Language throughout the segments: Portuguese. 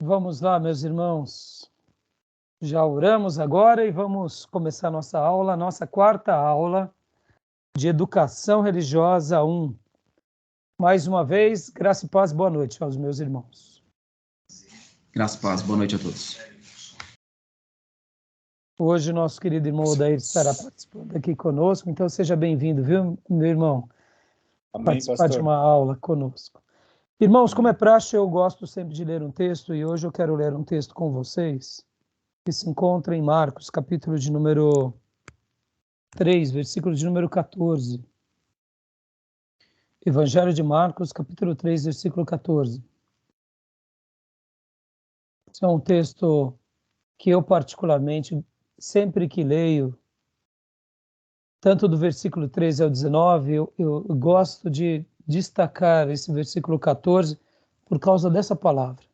Vamos lá, meus irmãos. Já oramos agora e vamos começar nossa aula, nossa quarta aula de Educação Religiosa 1. Mais uma vez, graça e paz, boa noite aos meus irmãos. Graça e paz, boa noite a todos. Hoje nosso querido irmão Odair estará participando aqui conosco, então seja bem-vindo, viu, meu irmão? Amém, Participar pastor. de uma aula conosco. Irmãos, como é praxe, eu gosto sempre de ler um texto e hoje eu quero ler um texto com vocês que se encontra em Marcos, capítulo de número 3, versículo de número 14. Evangelho de Marcos, capítulo 3, versículo 14. Esse é um texto que eu particularmente, sempre que leio, tanto do versículo 13 ao 19, eu gosto de destacar esse versículo 14 por causa dessa palavra.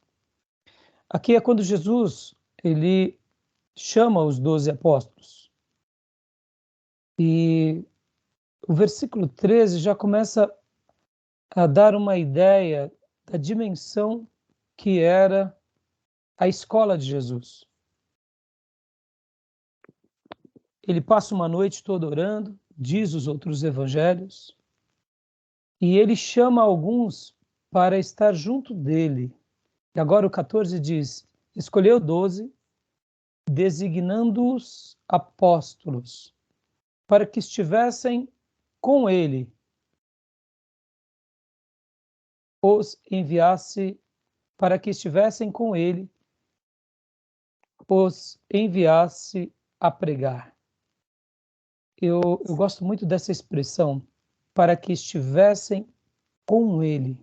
Aqui é quando Jesus, ele chama os 12 apóstolos. E o versículo 13 já começa a dar uma ideia da dimensão que era a escola de Jesus. Ele passa uma noite toda orando, diz os outros evangelhos, e ele chama alguns para estar junto dele. E agora o 14 diz, escolheu 12, designando-os apóstolos, para que estivessem com ele, os enviasse a pregar. Eu gosto muito dessa expressão, para que estivessem com ele.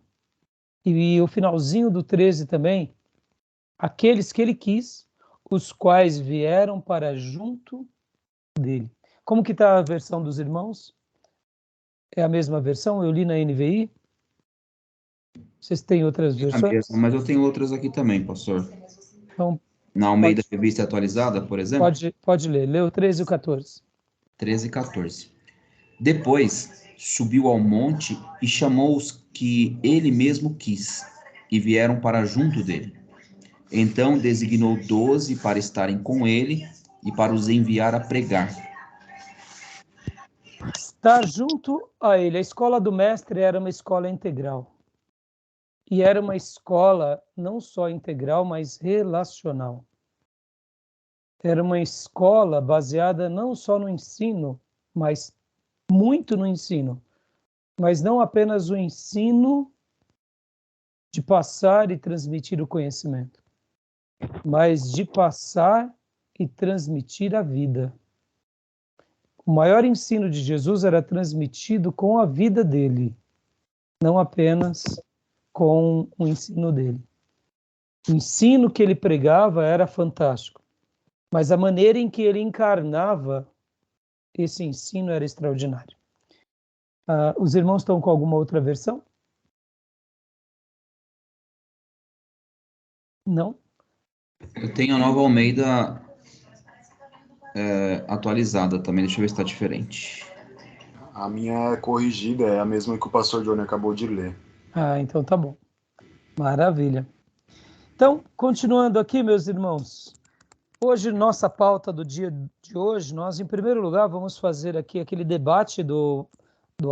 E o finalzinho do 13 também, aqueles que ele quis, os quais vieram para junto dele. Como que está a versão dos irmãos? É a mesma versão? Eu li na NVI. Vocês têm outras versões? Mas eu tenho outras aqui também, pastor. Então, Na Almeida Revista Atualizada, por exemplo. Pode ler. Lê o 13 e o 14. 13 e 14. Depois subiu ao monte e chamou os que ele mesmo quis, e vieram para junto dele. Então designou 12 para estarem com ele e para os enviar a pregar. Estar junto a ele. A escola do mestre era uma escola integral. E era uma escola não só integral, mas relacional. Era uma escola baseada não só no ensino, mas muito no ensino. Mas não apenas o ensino de passar e transmitir o conhecimento, mas de passar e transmitir a vida. O maior ensino de Jesus era transmitido com a vida dele, não apenas com o ensino dele. O ensino que ele pregava era fantástico, mas a maneira em que ele encarnava esse ensino era extraordinário. Os irmãos estão com alguma outra versão? Não? Eu tenho a Nova Almeida atualizada também, deixa eu ver se está diferente. A minha é corrigida, é a mesma que o pastor Johnny acabou de ler. Então tá bom. Maravilha. Então, continuando aqui, meus irmãos, hoje, nossa pauta do dia de hoje, nós, em primeiro lugar, vamos fazer aqui aquele debate do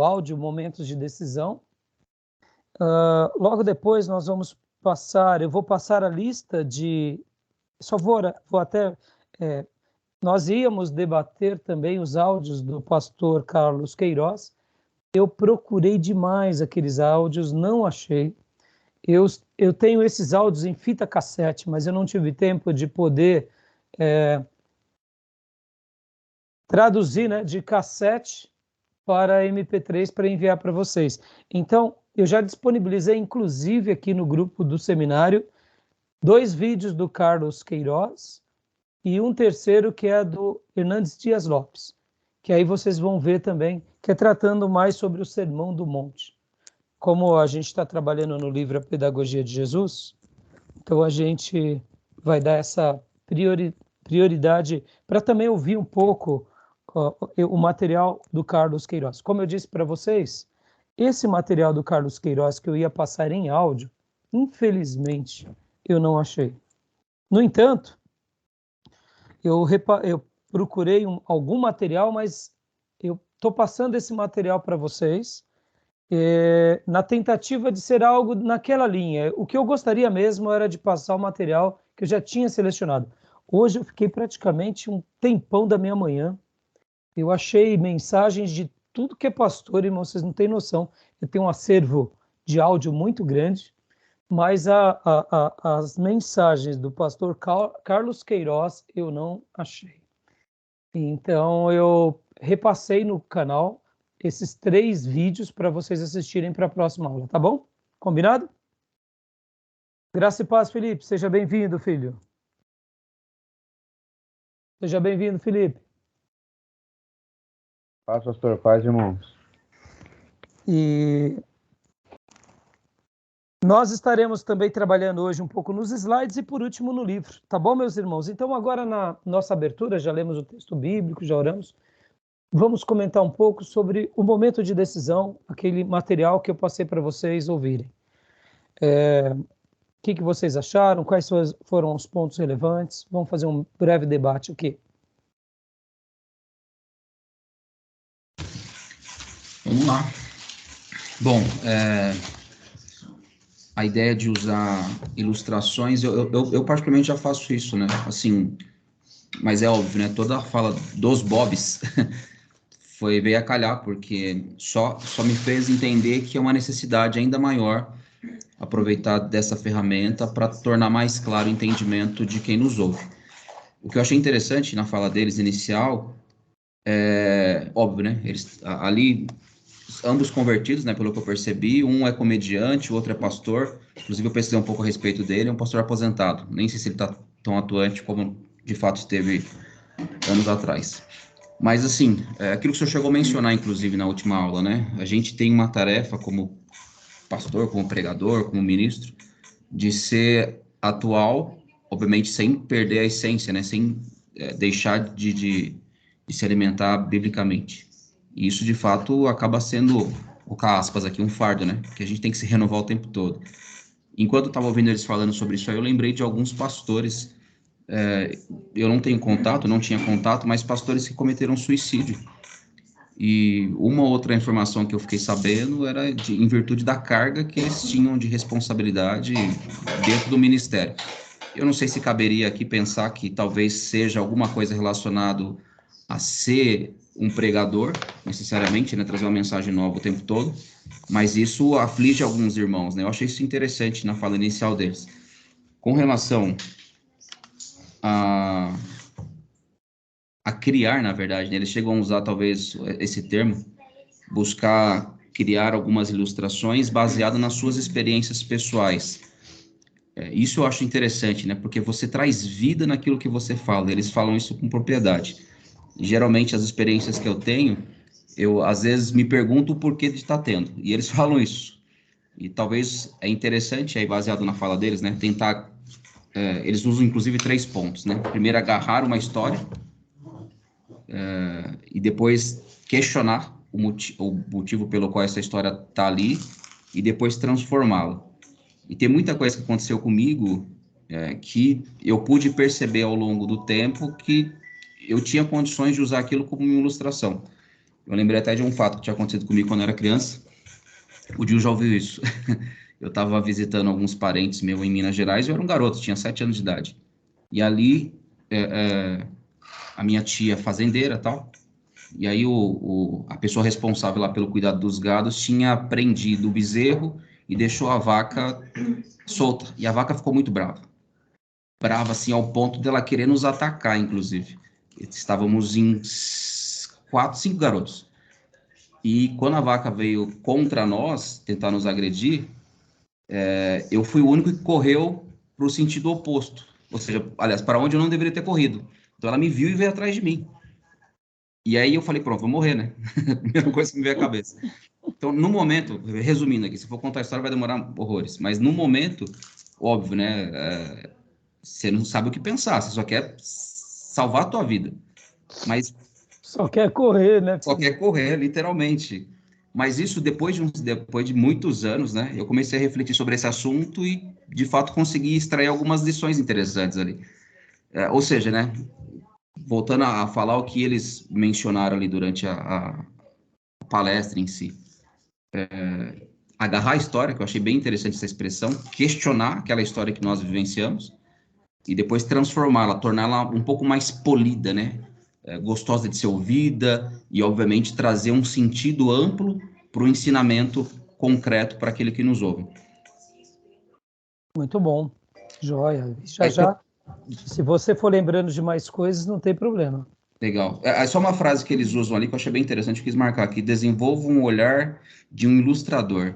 áudio, momentos de decisão. Logo depois, nós vamos eu vou passar a lista de... nós íamos debater também os áudios do pastor Carlos Queiroz. Eu procurei demais aqueles áudios, não achei. Eu tenho esses áudios em fita cassete, mas eu não tive tempo de poder traduzir, né, de cassete para MP3 para enviar para vocês. Então, eu já disponibilizei, inclusive, aqui no grupo do seminário, 2 vídeos do Carlos Queiroz e um terceiro que é do Hernandes Dias Lopes, que aí vocês vão ver também, que é tratando mais sobre o Sermão do Monte. Como a gente está trabalhando no livro A Pedagogia de Jesus, então a gente vai dar essa prioridade para também ouvir um pouco o material do Carlos Queiroz. Como eu disse para vocês, esse material do Carlos Queiroz que eu ia passar em áudio, infelizmente, eu não achei. No entanto, eu procurei algum material, mas eu estou passando esse material para vocês na tentativa de ser algo naquela linha. O que eu gostaria mesmo era de passar o material que eu já tinha selecionado. Hoje eu fiquei praticamente um tempão da minha manhã. Eu achei mensagens de tudo que é pastor, irmão, vocês não têm noção. Eu tenho um acervo de áudio muito grande, mas as mensagens do pastor Carlos Queiroz eu não achei. Então eu repassei no canal esses 3 vídeos para vocês assistirem para a próxima aula, tá bom? Combinado? Graça e paz, Felipe. Seja bem-vindo, filho. Seja bem-vindo, Felipe. Paz, pastor. Paz, irmãos. E nós estaremos também trabalhando hoje um pouco nos slides e, por último, no livro. Tá bom, meus irmãos? Então, agora na nossa abertura, já lemos o texto bíblico, já oramos. Vamos comentar um pouco sobre o momento de decisão, aquele material que eu passei para vocês ouvirem. O que vocês acharam? Quais foram os pontos relevantes? Vamos fazer um breve debate aqui. Vamos lá. Bom, a ideia de usar ilustrações, eu particularmente já faço isso, né? Assim, mas é óbvio, né? Toda a fala dos Bobs veio a calhar, porque só me fez entender que é uma necessidade ainda maior aproveitar dessa ferramenta para tornar mais claro o entendimento de quem nos ouve. O que eu achei interessante na fala deles inicial óbvio, né? Eles ali, ambos convertidos, né? Pelo que eu percebi, um é comediante, o outro é pastor. Inclusive, eu pesquisei um pouco a respeito dele, é um pastor aposentado. Nem sei se ele está tão atuante como de fato esteve anos atrás. Mas, assim, aquilo que o senhor chegou a mencionar, inclusive, na última aula, né? A gente tem uma tarefa como pastor, como pregador, como ministro, de ser atual, obviamente sem perder a essência, né? Sem deixar de se alimentar biblicamente. E isso, de fato, acaba sendo, vou colocar aspas aqui, um fardo, né? Que a gente tem que se renovar o tempo todo. Enquanto eu estava ouvindo eles falando sobre isso aí, eu lembrei de alguns pastores, eu não tinha contato, mas pastores que cometeram suicídio. E uma outra informação que eu fiquei sabendo era em virtude da carga que eles tinham de responsabilidade dentro do ministério. Eu não sei se caberia aqui pensar que talvez seja alguma coisa relacionada a ser um pregador, necessariamente, né, trazer uma mensagem nova o tempo todo, mas isso aflige alguns irmãos, né? Eu achei isso interessante na fala inicial deles. Com relação a criar, na verdade, né, eles chegam a usar talvez esse termo, buscar criar algumas ilustrações baseadas nas suas experiências pessoais. Isso eu acho interessante, né? Porque você traz vida naquilo que você fala. Eles falam isso com propriedade. E, geralmente, as experiências que eu tenho, eu às vezes me pergunto o porquê de estar tendo. E eles falam isso. E talvez é interessante, aí baseado na fala deles, né? Tentar... eles usam, inclusive, 3 pontos, né? Primeiro, agarrar uma história. E depois questionar o motivo pelo qual essa história está ali. E depois transformá-la. E tem muita coisa que aconteceu comigo que eu pude perceber ao longo do tempo que eu tinha condições de usar aquilo como uma ilustração. Eu lembrei até de um fato que tinha acontecido comigo quando eu era criança. O Dil já ouviu isso. Eu estava visitando alguns parentes meus em Minas Gerais e eu era um garoto, tinha 7 anos de idade. E ali, a minha tia fazendeira e tal, e aí a pessoa responsável lá pelo cuidado dos gados tinha prendido o bezerro e deixou a vaca solta. E a vaca ficou muito brava. Brava, assim, ao ponto dela querer nos atacar, inclusive. Estávamos em 4, 5 garotos. E quando a vaca veio contra nós, tentar nos agredir, eu fui o único que correu para o sentido oposto. Ou seja, aliás, para onde eu não deveria ter corrido. Então ela me viu e veio atrás de mim. E aí eu falei, pronto, vou morrer, né? Primeira coisa que me veio à cabeça. Então, no momento, resumindo aqui, se for contar a história vai demorar horrores, mas no momento, óbvio, né? Você não sabe o que pensar, você só quer salvar a tua vida. Mas só quer correr, né? Só quer correr, literalmente. Mas isso depois de muitos anos, né? Eu comecei a refletir sobre esse assunto e de fato, consegui extrair algumas lições interessantes ali. Ou seja, né, voltando a falar o que eles mencionaram ali durante a palestra em si, agarrar a história, que eu achei bem interessante essa expressão, questionar aquela história que nós vivenciamos e depois transformá-la, torná-la um pouco mais polida, né? Gostosa de ser ouvida e, obviamente, trazer um sentido amplo para o ensinamento concreto para aquele que nos ouve. Muito bom. Joia. Já, se você for lembrando de mais coisas, não tem problema. Legal. É só uma frase que eles usam ali que eu achei bem interessante, eu quis marcar aqui: desenvolva um olhar de um ilustrador.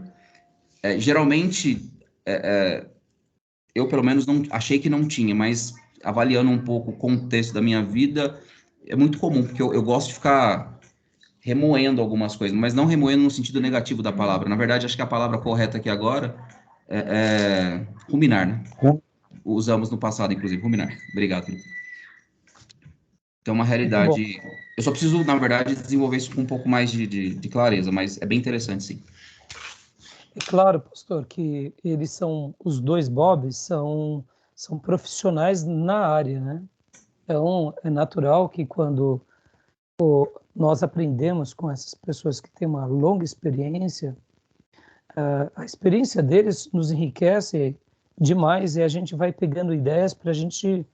Geralmente, eu pelo menos não achei que não tinha, mas avaliando um pouco o contexto da minha vida, é muito comum, porque eu gosto de ficar remoendo algumas coisas, mas não remoendo no sentido negativo da palavra. Na verdade, acho que a palavra correta aqui agora é ruminar, né? Usamos no passado, inclusive, ruminar. Obrigado, Felipe. Então, uma realidade... Eu só preciso, na verdade, desenvolver isso com um pouco mais de clareza, mas é bem interessante, sim. É claro, pastor, que eles são, os dois Bobs são profissionais na área, né? Então, é natural que quando nós aprendemos com essas pessoas que têm uma longa experiência, a experiência deles nos enriquece demais e a gente vai pegando ideias para a gente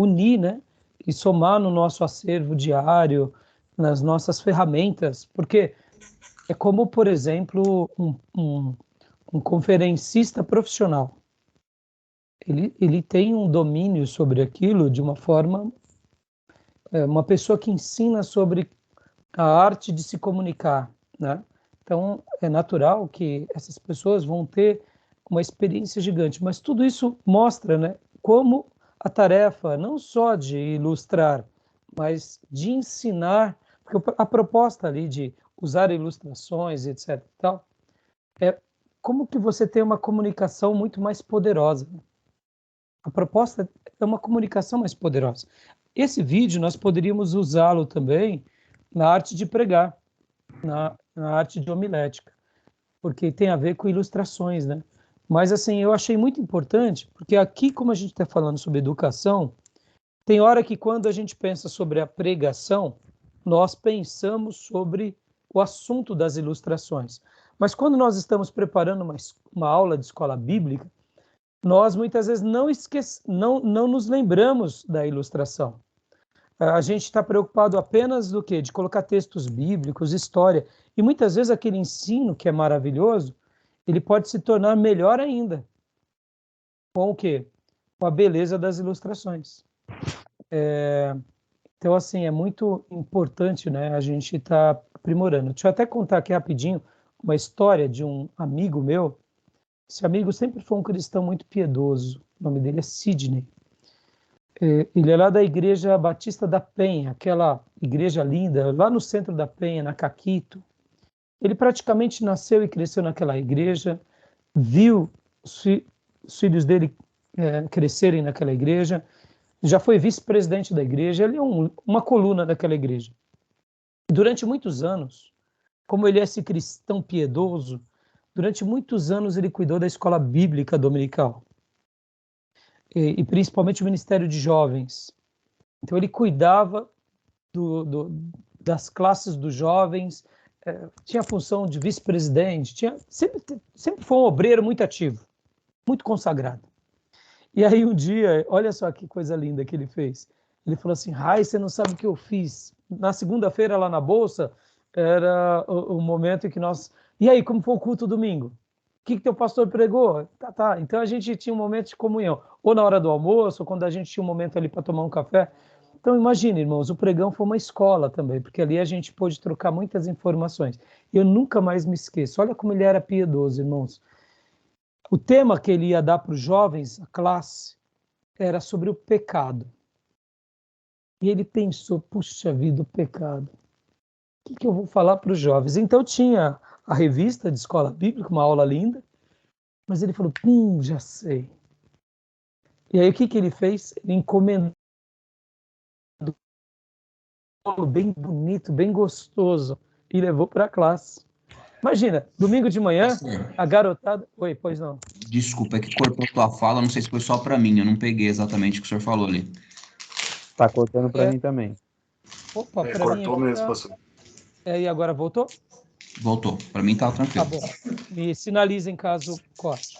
unir, né? E somar no nosso acervo diário, nas nossas ferramentas, porque é como, por exemplo, um conferencista profissional. Ele tem um domínio sobre aquilo de uma forma, uma pessoa que ensina sobre a arte de se comunicar, né? Então, é natural que essas pessoas vão ter uma experiência gigante, mas tudo isso mostra, né, como a tarefa não só de ilustrar, mas de ensinar, porque a proposta ali de usar ilustrações, etc, tal, é como que você tem uma comunicação muito mais poderosa. A proposta é uma comunicação mais poderosa. Esse vídeo nós poderíamos usá-lo também na arte de pregar, na arte de homilética, porque tem a ver com ilustrações, né? Mas assim, eu achei muito importante, porque aqui, como a gente está falando sobre educação, tem hora que quando a gente pensa sobre a pregação, nós pensamos sobre o assunto das ilustrações. Mas quando nós estamos preparando uma aula de escola bíblica, nós muitas vezes não nos lembramos da ilustração. A gente está preocupado apenas do quê? De colocar textos bíblicos, história. E muitas vezes aquele ensino que é maravilhoso, ele pode se tornar melhor ainda. Com o quê? Com a beleza das ilustrações. Então, assim, é muito importante, né, a gente estar aprimorando. Deixa eu até contar aqui rapidinho uma história de um amigo meu. Esse amigo sempre foi um cristão muito piedoso. O nome dele é Sidney. Ele é lá da Igreja Batista da Penha, aquela igreja linda, lá no centro da Penha, na Caquito. Ele praticamente nasceu e cresceu naquela igreja, viu os filhos dele crescerem naquela igreja, já foi vice-presidente da igreja, ele é uma coluna daquela igreja. E durante muitos anos, como ele é esse cristão piedoso, durante muitos anos ele cuidou da escola bíblica dominical. E principalmente o Ministério de Jovens. Então ele cuidava das classes dos jovens, tinha a função de vice-presidente, sempre foi um obreiro muito ativo, muito consagrado. E aí um dia, olha só que coisa linda que ele fez. Ele falou assim: Rai, você não sabe o que eu fiz. Na segunda-feira lá na Bolsa, era o momento em que nós... E aí, como foi o culto domingo? O que teu pastor pregou? Tá. Então a gente tinha um momento de comunhão, ou na hora do almoço, ou quando a gente tinha um momento ali para tomar um café. Então imagine, irmãos, o pregão foi uma escola também, porque ali a gente pôde trocar muitas informações. E eu nunca mais me esqueço. Olha como ele era piedoso, irmãos. O tema que ele ia dar para os jovens, a classe, era sobre o pecado. E ele pensou, puxa vida, o pecado. O que eu vou falar para os jovens? Então tinha a revista de escola bíblica, uma aula linda, mas ele falou, já sei. E aí o que ele fez? Ele encomendou bem bonito, bem gostoso, e levou para a classe. Imagina, domingo de manhã, a garotada... Oi, pois não. Desculpa, é que cortou tua fala, não sei se foi só para mim, eu não peguei exatamente o que o senhor falou ali. Tá cortando para É. mim também. Opa, para mim Cortou aqui mesmo, tá... pastor. E agora voltou? Voltou, para mim tá Tá tranquilo. bom. Me sinalizem caso corte.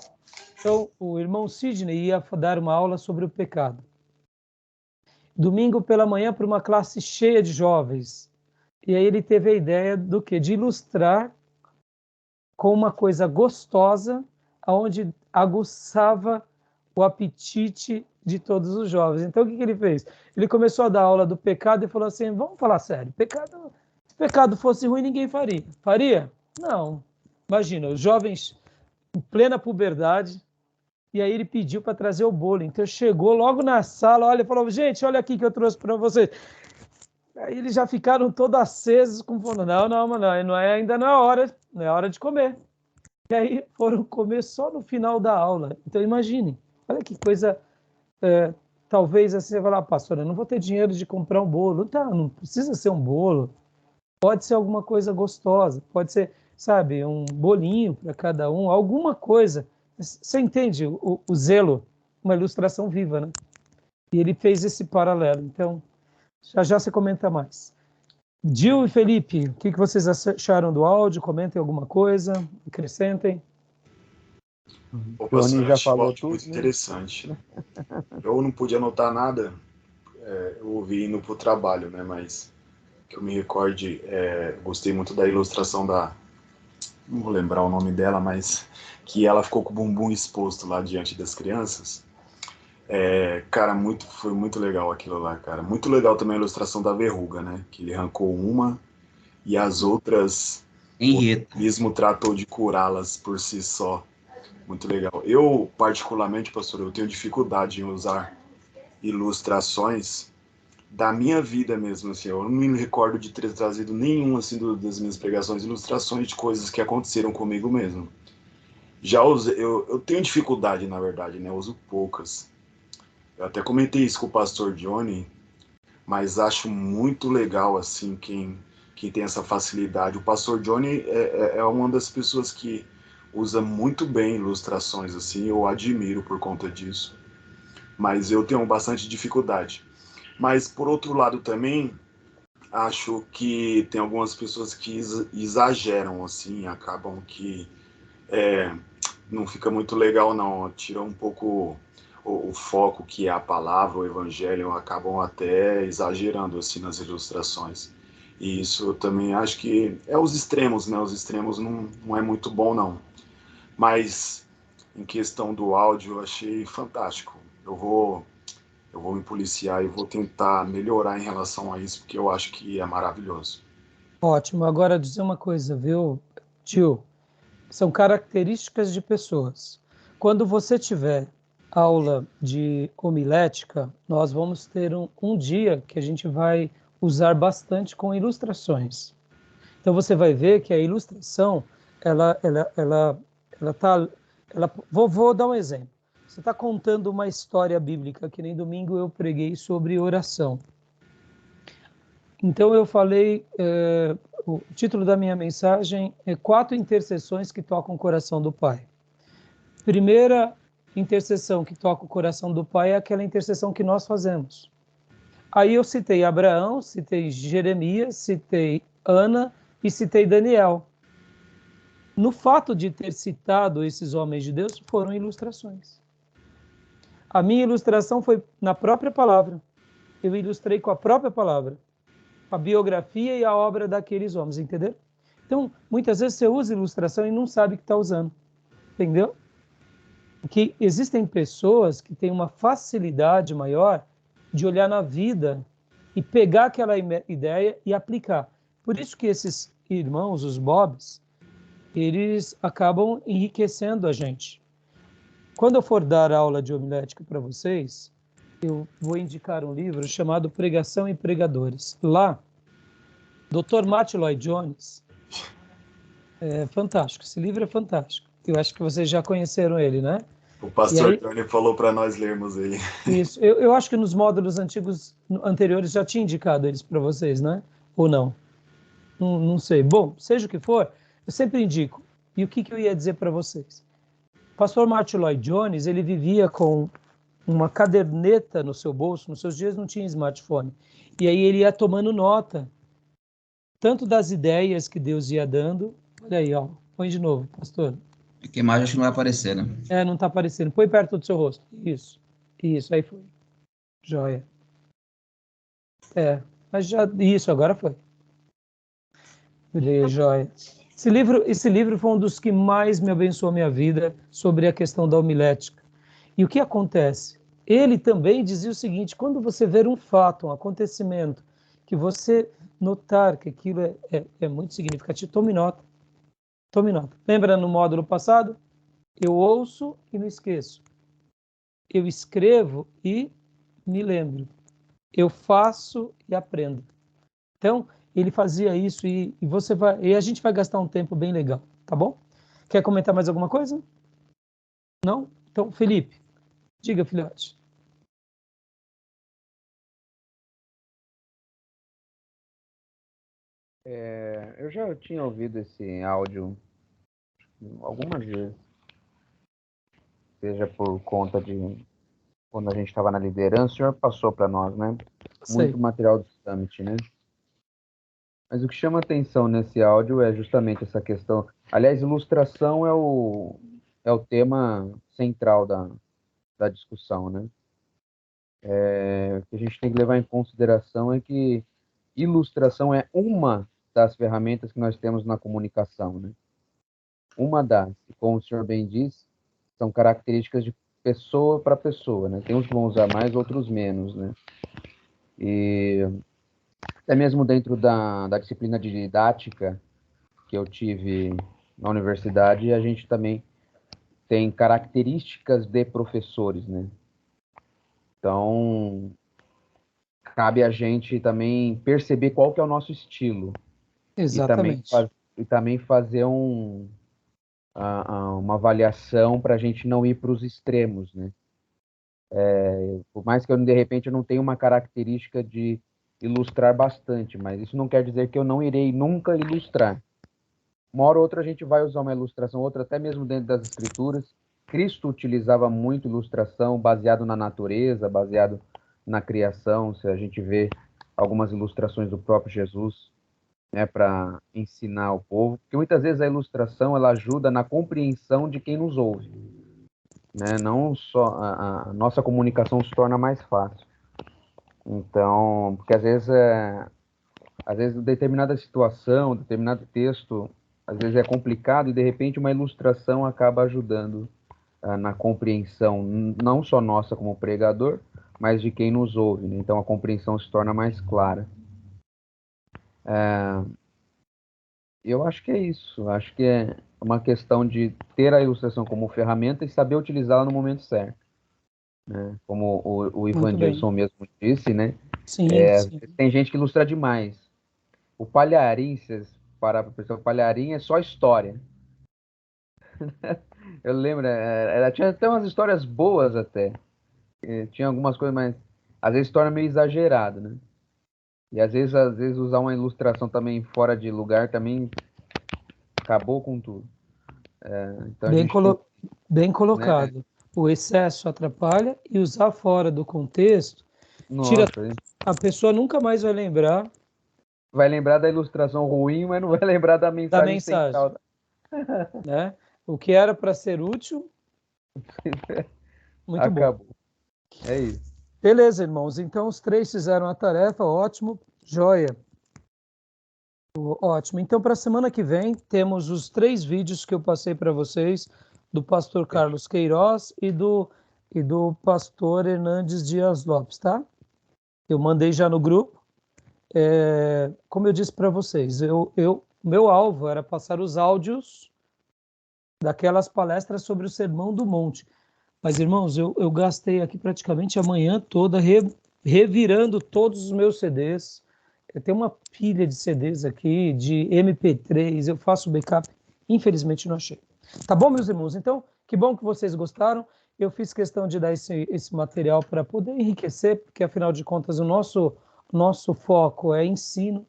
Então, o irmão Sidney ia dar uma aula sobre o pecado. Domingo pela manhã para uma classe cheia de jovens. E aí ele teve a ideia do quê? De ilustrar com uma coisa gostosa, onde aguçava o apetite de todos os jovens. Então, o que ele fez? Ele começou a dar aula do pecado e falou assim, vamos falar sério, se pecado fosse ruim, ninguém faria. Faria? Não. Imagina, os jovens em plena puberdade, e aí ele pediu para trazer o bolo. Então, chegou logo na sala, olha, falou, gente, olha aqui que eu trouxe para vocês. Aí eles já ficaram todos acesos, com fome. Não é ainda na hora, não é hora de comer. E aí foram comer só no final da aula. Então imagine, olha que coisa, talvez assim, você vai lá, pastor, eu não vou ter dinheiro de comprar um bolo. Tá, não precisa ser um bolo. Pode ser alguma coisa gostosa, pode ser, sabe, um bolinho para cada um, alguma coisa. Você entende o zelo? Uma ilustração viva, né? E ele fez esse paralelo. Então, já você comenta mais. Gil e Felipe, o que vocês acharam do áudio? Comentem alguma coisa, acrescentem. O Johnny pastor, já achei o falou áudio muito tudo, né? interessante. Eu não pude anotar nada, eu ouvi indo para o trabalho, né? Mas que eu me recorde, gostei muito da ilustração não vou lembrar o nome dela, mas que ela ficou com o bumbum exposto lá diante das crianças. Cara, foi muito legal aquilo lá, cara. Muito legal também a ilustração da verruga, né? Que ele arrancou uma e as outras o Henrietta. organismo tratou de curá-las por si só. Muito legal. Eu, particularmente, pastor, eu tenho dificuldade em usar ilustrações da minha vida mesmo, assim. Eu não me recordo de ter trazido nenhum, assim, das minhas pregações, ilustrações de coisas que aconteceram comigo mesmo. Já usei, eu tenho dificuldade, na verdade, né? Eu uso poucas. Eu até comentei isso com o pastor Johnny, mas acho muito legal, assim, quem tem essa facilidade. O pastor Johnny é uma das pessoas que usa muito bem ilustrações, assim, eu admiro por conta disso. Mas eu tenho bastante dificuldade. Mas, por outro lado, também, acho que tem algumas pessoas que exageram, assim, acabam que não fica muito legal, não. Tira um pouco o foco que é a palavra, o evangelho, acabam até exagerando, assim, nas ilustrações. E isso eu também acho que é os extremos, né? Os extremos não é muito bom, não. Mas, em questão do áudio, eu achei fantástico. Eu vou me policiar e vou tentar melhorar em relação a isso, porque eu acho que é maravilhoso. Ótimo. Agora, dizer uma coisa, viu, Gil? São características de pessoas. Quando você tiver aula de homilética, nós vamos ter um dia que a gente vai usar bastante com ilustrações. Então você vai ver que a ilustração, ela tá, vou dar um exemplo. Você está contando uma história bíblica, que nem domingo eu preguei sobre oração. Então eu falei, o título da minha mensagem é 4 intercessões que tocam o coração do Pai. Primeira intercessão que toca o coração do Pai é aquela intercessão que nós fazemos. Aí eu citei Abraão, citei Jeremias, citei Ana e citei Daniel. No fato de ter citado esses homens de Deus, foram ilustrações. A minha ilustração foi na própria palavra. Eu ilustrei com a própria palavra a biografia e a obra daqueles homens, entendeu? Então, muitas vezes você usa ilustração e não sabe que está usando, entendeu? Porque existem pessoas que têm uma facilidade maior de olhar na vida e pegar aquela ideia e aplicar. Por isso que esses irmãos, os Bobs, eles acabam enriquecendo a gente. Quando eu for dar aula de homilética para vocês, eu vou indicar um livro chamado Pregação e Pregadores. Lá, Dr. Martin Lloyd Jones, é fantástico, esse livro é fantástico. Eu acho que vocês já conheceram ele, né? O pastor aí, Johnny falou para nós lermos ele. Isso, eu acho que nos módulos anteriores já tinha indicado eles para vocês, né? Ou não? Não sei. Bom, seja o que for, eu sempre indico. E o que eu ia dizer para vocês? Pastor Martin Lloyd Jones, ele vivia com uma caderneta no seu bolso, nos seus dias não tinha smartphone, e aí ele ia tomando nota, tanto das ideias que Deus ia dando, olha aí, ó, põe de novo, pastor. É que a imagem acho que não vai aparecer, né? Não está aparecendo, põe perto do seu rosto, isso, aí foi, joia. Mas já, isso, agora foi. Joia. Esse livro foi um dos que mais me abençoou a minha vida sobre a questão da homilética. E o que acontece? Ele também dizia o seguinte: quando você ver um fato, um acontecimento, que você notar que aquilo é muito significativo, tome nota. Tome nota. Lembra no módulo passado? Eu ouço e não esqueço. Eu escrevo e me lembro. Eu faço e aprendo. Então, ele fazia isso e a gente vai gastar um tempo bem legal, tá bom? Quer comentar mais alguma coisa? Não? Então, Felipe, diga, filhote. Eu já tinha ouvido esse áudio algumas vezes, seja por conta de quando a gente estava na liderança, o senhor passou para nós, né? Sei. Muito material do Summit, né? Mas o que chama atenção nesse áudio é justamente essa questão. Aliás, ilustração é o tema central da discussão, né? O que a gente tem que levar em consideração é que ilustração é uma das ferramentas que nós temos na comunicação, né? Uma das, como o senhor bem disse, são características de pessoa para pessoa, né? Tem uns que vão usar mais, outros menos, né? E até mesmo dentro da disciplina de didática que eu tive na universidade, a gente também tem características de professores, né? Então, cabe a gente também perceber qual que é o nosso estilo Exatamente. e também fazer uma avaliação para a gente não ir para os extremos, né? Por mais que eu, de repente, eu não tenha uma característica de ilustrar bastante, mas isso não quer dizer que eu não irei nunca ilustrar. Uma hora ou outra a gente vai usar uma ilustração, outra até mesmo dentro das escrituras. Cristo utilizava muito ilustração baseado na natureza, baseado na criação. Se a gente vê algumas ilustrações do próprio Jesus, né, para ensinar o povo, porque muitas vezes a ilustração ela ajuda na compreensão de quem nos ouve, né? Não só a nossa comunicação se torna mais fácil. Então, porque às vezes determinada situação, determinado texto, às vezes é complicado e de repente uma ilustração acaba ajudando na compreensão, não só nossa como pregador, mas de quem nos ouve, né? Então a compreensão se torna mais clara. Eu acho que é isso. Acho que é uma questão de ter a ilustração como ferramenta e saber utilizá-la no momento certo, né? Como o Muito bem. Evangelson mesmo disse, né? Sim, sim. Tem gente que ilustra demais. O Palharim, se vocês parar para pensar, o Palharim é só história. Eu lembro, tinha até umas histórias boas até. Tinha algumas coisas, mas às vezes torna meio exagerado, né? E às vezes usar uma ilustração também fora de lugar também acabou com tudo. Então a Bem, gente tem, bem né? colocado. O excesso atrapalha e usar fora do contexto tira. Nossa, A pessoa nunca mais vai lembrar vai lembrar da ilustração ruim, mas não vai lembrar da da mensagem mensagem, central. né? O que era para ser útil, muito bom. Acabou. É isso. Beleza, irmãos. Então os três fizeram a tarefa, ótimo, joia. Ótimo. Então, para a semana que vem, temos os 3 vídeos que eu passei para vocês, do pastor Carlos Queiroz e do pastor Hernandes Dias Lopes, tá? Eu mandei já no grupo. Como eu disse para vocês, meu alvo era passar os áudios daquelas palestras sobre o Sermão do Monte. Mas, irmãos, eu gastei aqui praticamente a manhã toda revirando todos os meus CDs. Eu tenho uma pilha de CDs aqui, de MP3, eu faço backup. Infelizmente não achei. Tá bom, meus irmãos? Então, que bom que vocês gostaram. Eu fiz questão de dar esse material para poder enriquecer, porque afinal de contas o nosso foco é ensino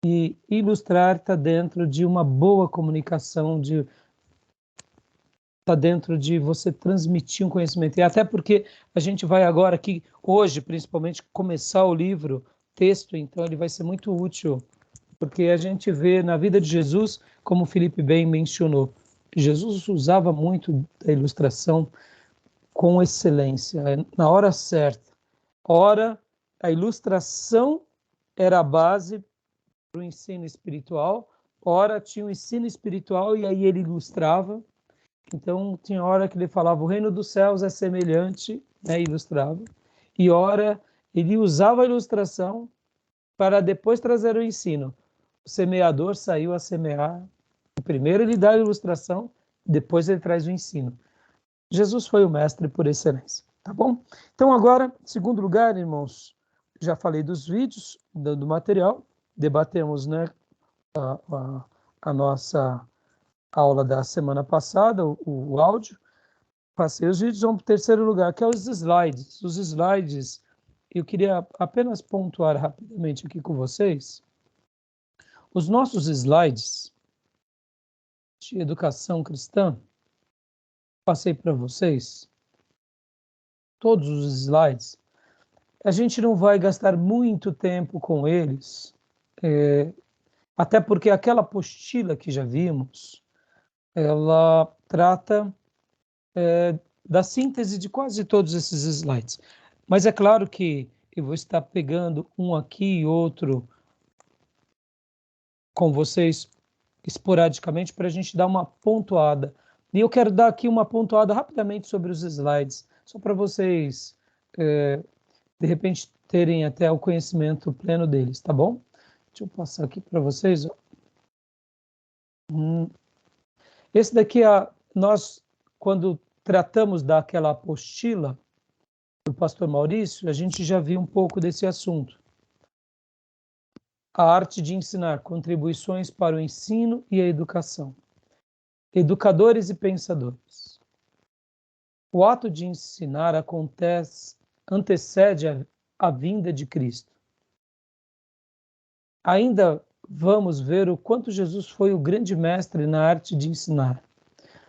e ilustrar está dentro de uma boa comunicação, está dentro de você transmitir um conhecimento. E até porque a gente vai agora aqui, hoje, principalmente, começar o livro, texto, então ele vai ser muito útil, porque a gente vê na vida de Jesus, como o Felipe bem mencionou, Jesus usava muito da ilustração com excelência, na hora certa. Ora, a ilustração era a base para o ensino espiritual, ora tinha o ensino espiritual e aí ele ilustrava. Então, tinha hora que ele falava, o reino dos céus é semelhante, né, ilustrava, e ora ele usava a ilustração para depois trazer o ensino. O semeador saiu a semear, primeiro ele dá a ilustração, depois ele traz o ensino. Jesus foi o mestre por excelência, tá bom? Então agora, em segundo lugar, irmãos, já falei dos vídeos, do material, debatemos, né, a nossa aula da semana passada, o áudio, passei os vídeos, vamos para o terceiro lugar, que é os slides. Os slides, eu queria apenas pontuar rapidamente aqui com vocês, os nossos slides de educação cristã, passei para vocês, todos os slides, a gente não vai gastar muito tempo com eles, até porque aquela apostila que já vimos, ela trata da síntese de quase todos esses slides. Mas é claro que eu vou estar pegando um aqui e outro com vocês esporadicamente para a gente dar uma pontuada. E eu quero dar aqui uma pontuada rapidamente sobre os slides, só para vocês, de repente, terem até o conhecimento pleno deles, tá bom? Deixa eu passar aqui para vocês. Esse daqui, nós, quando tratamos daquela apostila do pastor Maurício, a gente já viu um pouco desse assunto. A arte de ensinar, contribuições para o ensino e a educação. Educadores e pensadores. O ato de ensinar antecede a vinda de Cristo. Ainda vamos ver o quanto Jesus foi o grande mestre na arte de ensinar.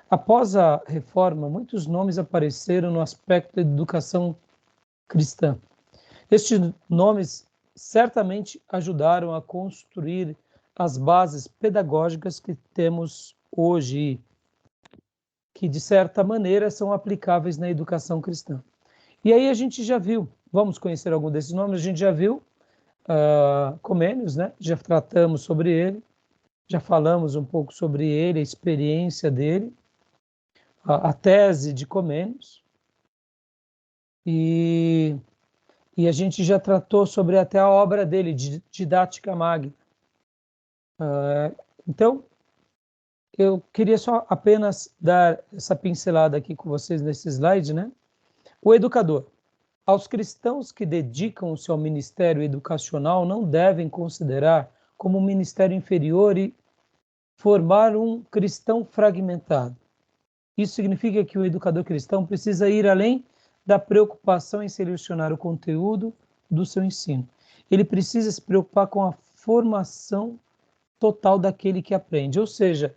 Após a reforma, muitos nomes apareceram no aspecto da educação cristã. Estes nomes certamente ajudaram a construir as bases pedagógicas que temos hoje, que de certa maneira são aplicáveis na educação cristã. E aí a gente já viu, vamos conhecer algum desses nomes, a gente já viu Comênios, né? Já tratamos sobre ele, já falamos um pouco sobre ele, a experiência dele, a tese de Comênios, e a gente já tratou sobre até a obra dele, Didática Magna. Então, eu queria só apenas dar essa pincelada aqui com vocês nesse slide, né? O educador. Aos cristãos que dedicam-se ao ministério educacional não devem considerar como um ministério inferior e formar um cristão fragmentado. Isso significa que o educador cristão precisa ir além da preocupação em selecionar o conteúdo do seu ensino. Ele precisa se preocupar com a formação total daquele que aprende. Ou seja,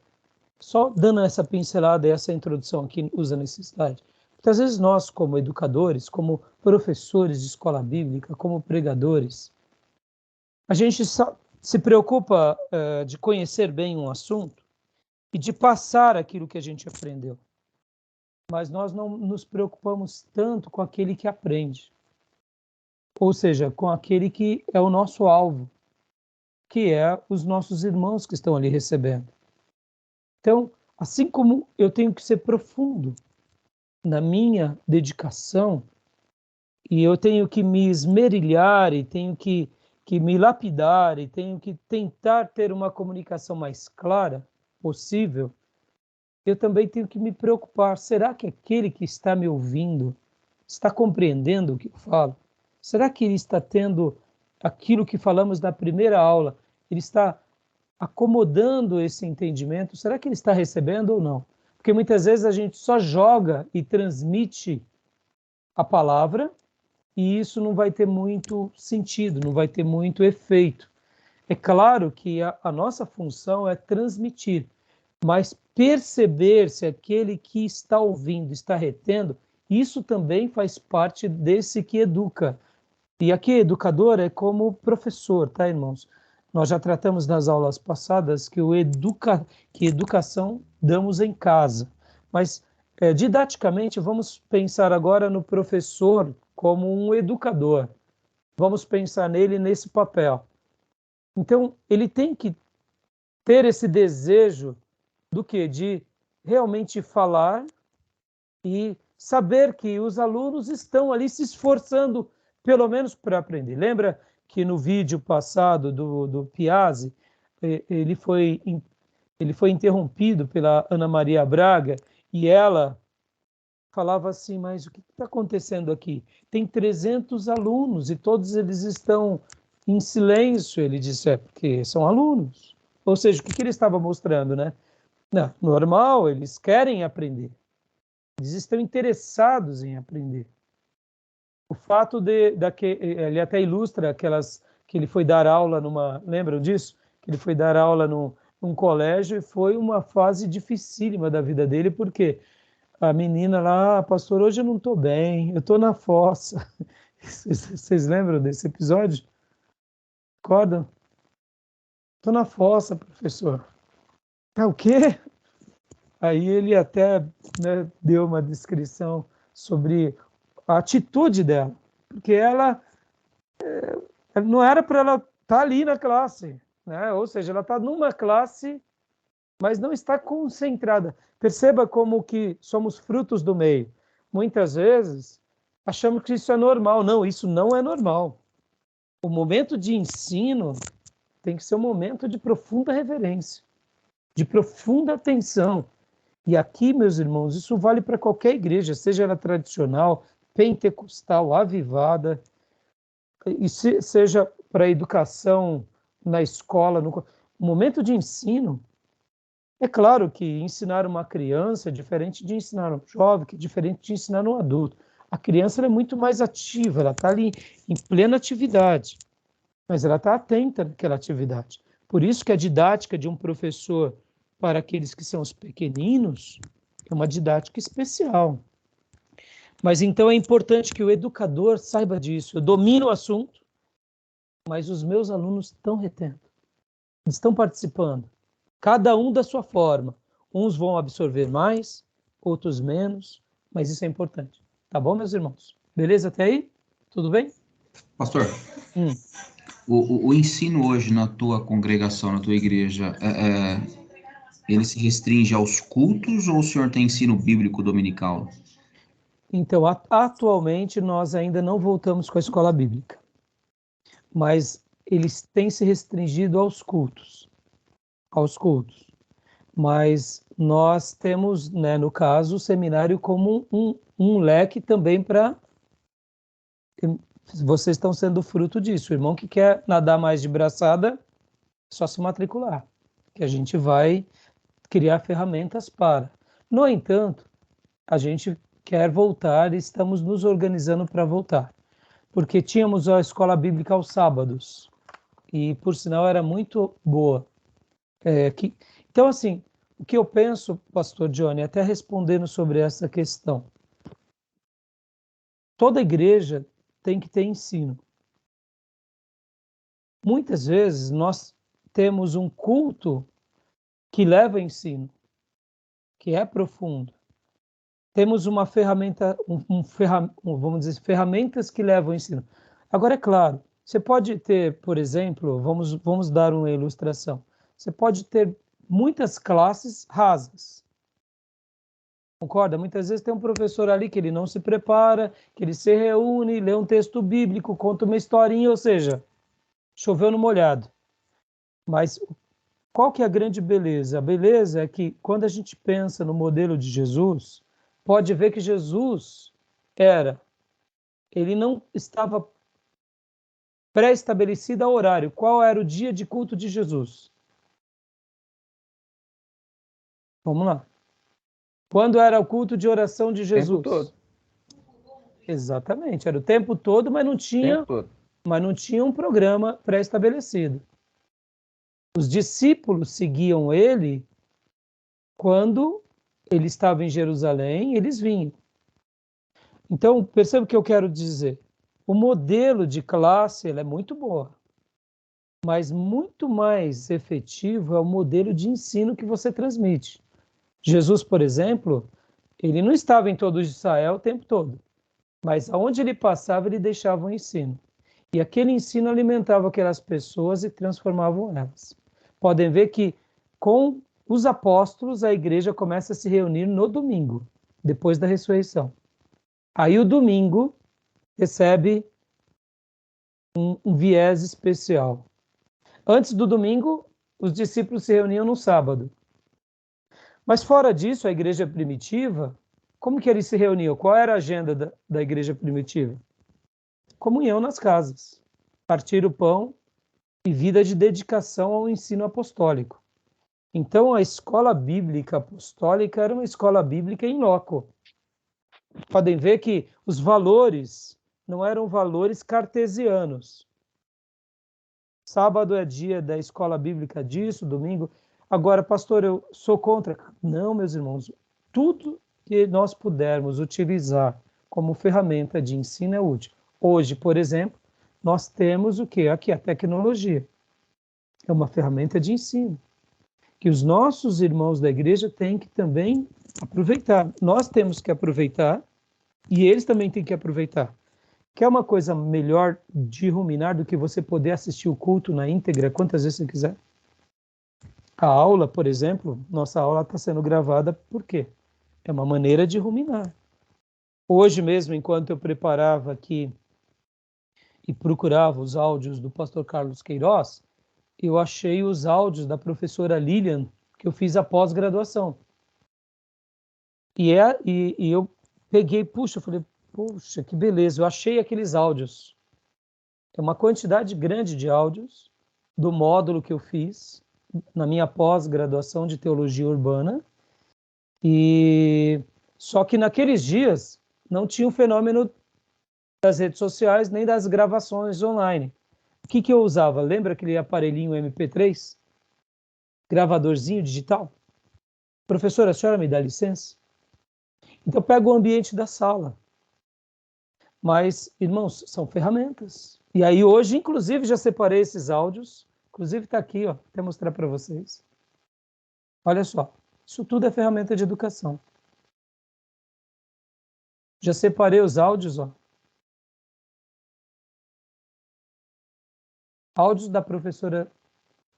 só dando essa pincelada e essa introdução aqui, usando esse slide, muitas vezes nós, como educadores, como professores de escola bíblica, como pregadores, a gente se preocupa de conhecer bem um assunto e de passar aquilo que a gente aprendeu. Mas nós não nos preocupamos tanto com aquele que aprende. Ou seja, com aquele que é o nosso alvo, que é os nossos irmãos que estão ali recebendo. Então, assim como eu tenho que ser profundo na minha dedicação, e eu tenho que me esmerilhar, e tenho que me lapidar, e tenho que tentar ter uma comunicação mais clara possível, eu também tenho que me preocupar. Será que aquele que está me ouvindo está compreendendo o que eu falo? Será que ele está tendo aquilo que falamos na primeira aula? Ele está acomodando esse entendimento? Será que ele está recebendo ou não? Porque muitas vezes a gente só joga e transmite a palavra e isso não vai ter muito sentido, não vai ter muito efeito. É claro que a nossa função é transmitir, mas perceber se aquele que está ouvindo está retendo, isso também faz parte desse que educa. E aqui, educador é como professor, tá, irmãos? Nós já tratamos nas aulas passadas que que educação damos em casa. Mas, didaticamente, vamos pensar agora no professor como um educador. Vamos pensar nele nesse papel. Então, ele tem que ter esse desejo do quê? De realmente falar e saber que os alunos estão ali se esforçando, pelo menos para aprender. Lembra que no vídeo passado do Piazzi, ele foi interrompido pela Ana Maria Braga e ela falava assim, mas o que está acontecendo aqui? Tem 300 alunos e todos eles estão em silêncio. Ele disse, porque são alunos. Ou seja, o que ele estava mostrando, né? Não, normal, eles querem aprender. Eles estão interessados em aprender. O fato ele até ilustra aquelas que ele foi dar aula lembram disso? Que ele foi dar aula num colégio e foi uma fase dificílima da vida dele, porque a menina lá, pastor, hoje eu não estou bem, eu estou na fossa. Vocês lembram desse episódio? Acordam? Estou na fossa, professor. O quê? Aí ele até, né, deu uma descrição sobre a atitude dela, porque ela não era para ela estar ali na classe, né? Ou seja, ela está numa classe, mas não está concentrada. Perceba como que somos frutos do meio. Muitas vezes achamos que isso é normal. Não, isso não é normal. O momento de ensino tem que ser um momento de profunda reverência, de profunda atenção. E aqui, meus irmãos, isso vale para qualquer igreja, seja ela tradicional, pentecostal, avivada, e seja para a educação na escola, no momento de ensino. É claro que ensinar uma criança é diferente de ensinar um jovem, que é diferente de ensinar um adulto. A criança é muito mais ativa, ela está ali em plena atividade, mas ela está atenta naquela atividade. Por isso que a didática de um professor para aqueles que são os pequeninos é uma didática especial. Mas então é importante que o educador saiba disso. Eu domino o assunto, mas os meus alunos estão retendo, estão participando, cada um da sua forma. Uns vão absorver mais, outros menos, mas isso é importante. Tá bom, meus irmãos? Beleza até aí? Tudo bem? Pastor, o ensino hoje na tua congregação, na tua igreja, ele se restringe aos cultos ou o senhor tem ensino bíblico dominical? Então, atualmente nós ainda não voltamos com a escola bíblica, mas eles têm se restringido aos cultos. Mas nós temos, né, no caso, o seminário como um leque também para... Vocês estão sendo fruto disso. O irmão que quer nadar mais de braçada, é só se matricular, que a gente vai criar ferramentas para. No entanto, a gente quer voltar e estamos nos organizando para voltar, porque tínhamos a escola bíblica aos sábados, e por sinal era muito boa. Então, assim, o que eu penso, pastor Johnny, até respondendo sobre essa questão, toda igreja tem que ter ensino. Muitas vezes nós temos um culto que leva ensino, que é profundo. Temos uma ferramenta, vamos dizer, ferramentas que levam ao ensino. Agora, é claro, você pode ter, por exemplo, vamos dar uma ilustração. Você pode ter muitas classes rasas. Concorda? Muitas vezes tem um professor ali que ele não se prepara, que ele se reúne, lê um texto bíblico, conta uma historinha, ou seja, choveu no molhado. Mas qual que é a grande beleza? A beleza é que quando a gente pensa no modelo de Jesus, pode ver que Jesus ele não estava pré-estabelecido a horário. Qual era o dia de culto de Jesus? Vamos lá. Quando era o culto de oração de Jesus? O tempo todo. Exatamente, era o tempo todo, mas não tinha um programa pré-estabelecido. Os discípulos seguiam ele Quando ele estava em Jerusalém, eles vinham. Então, perceba o que eu quero dizer. O modelo de classe ele é muito boa, mas muito mais efetivo é o modelo de ensino que você transmite. Jesus, por exemplo, ele não estava em todo Israel o tempo todo, mas aonde ele passava, ele deixava um ensino. E aquele ensino alimentava aquelas pessoas e transformavam elas. Podem ver que com os apóstolos a igreja começa a se reunir no domingo, depois da ressurreição. Aí o domingo recebe um viés especial. Antes do domingo, os discípulos se reuniam no sábado. Mas fora disso, a igreja primitiva, como que eles se reuniam? Qual era a agenda da igreja primitiva? Comunhão nas casas, partir o pão e vida de dedicação ao ensino apostólico. Então, a escola bíblica apostólica era uma escola bíblica in loco. Podem ver que os valores não eram valores cartesianos. Sábado é dia da escola bíblica disso, domingo. Agora, pastor, eu sou contra. Não, meus irmãos, tudo que nós pudermos utilizar como ferramenta de ensino é útil. Hoje, por exemplo, nós temos o quê? Aqui, a tecnologia. É uma ferramenta de ensino, que os nossos irmãos da igreja têm que também aproveitar. Nós temos que aproveitar e eles também têm que aproveitar. Quer uma coisa melhor de ruminar do que você poder assistir o culto na íntegra quantas vezes você quiser? A aula, por exemplo, nossa aula está sendo gravada por quê? É uma maneira de ruminar. Hoje mesmo, enquanto eu preparava aqui e procurava os áudios do pastor Carlos Queiroz, eu achei os áudios da professora Lilian, que eu fiz a pós-graduação. E eu peguei, eu falei, puxa, que beleza, eu achei aqueles áudios. É uma quantidade grande de áudios do módulo que eu fiz na minha pós-graduação de teologia urbana. E só que naqueles dias não tinha o fenômeno das redes sociais nem das gravações online. O que eu usava? Lembra aquele aparelhinho MP3? Gravadorzinho digital? Professora, a senhora me dá licença? Então pega o ambiente da sala. Mas, irmãos, são ferramentas. E aí hoje, inclusive, já separei esses áudios. Inclusive está aqui, ó, vou até mostrar para vocês. Olha só, isso tudo é ferramenta de educação. Já separei os áudios, ó. Áudios da professora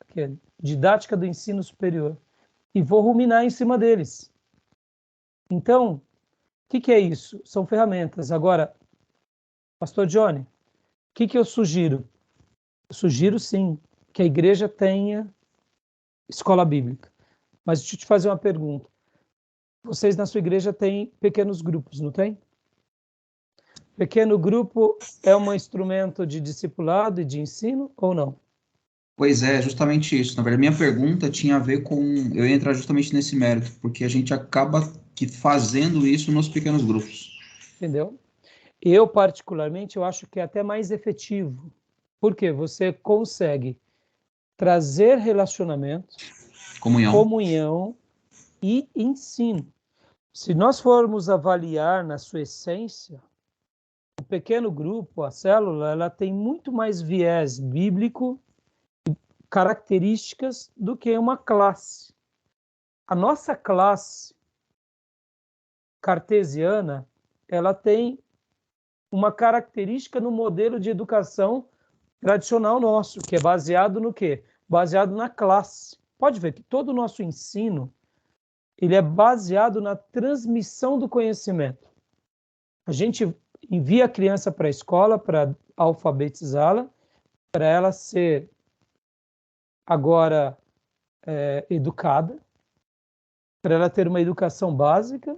que é didática do ensino superior. E vou ruminar em cima deles. Então, o que é isso? São ferramentas. Agora, pastor Johnny, o que eu sugiro? Eu sugiro, sim, que a igreja tenha escola bíblica. Mas deixa eu te fazer uma pergunta. Vocês na sua igreja têm pequenos grupos, não tem? Pequeno grupo é um instrumento de discipulado e de ensino ou não? Pois é, justamente isso. Na verdade, minha pergunta tinha a ver com... Eu ia entrar justamente nesse mérito, porque a gente acaba fazendo isso nos pequenos grupos. Entendeu? Eu, particularmente, eu acho que é até mais efetivo. Porque você consegue trazer relacionamento, comunhão e ensino. Se nós formos avaliar na sua essência, o pequeno grupo, a célula, ela tem muito mais viés bíblico, características, do que uma classe. A nossa classe cartesiana, ela tem uma característica no modelo de educação tradicional nosso, que é baseado no quê? Baseado na classe. Pode ver que todo o nosso ensino, ele é baseado na transmissão do conhecimento. A gente envia a criança para a escola para alfabetizá-la, para ela ser agora educada, para ela ter uma educação básica,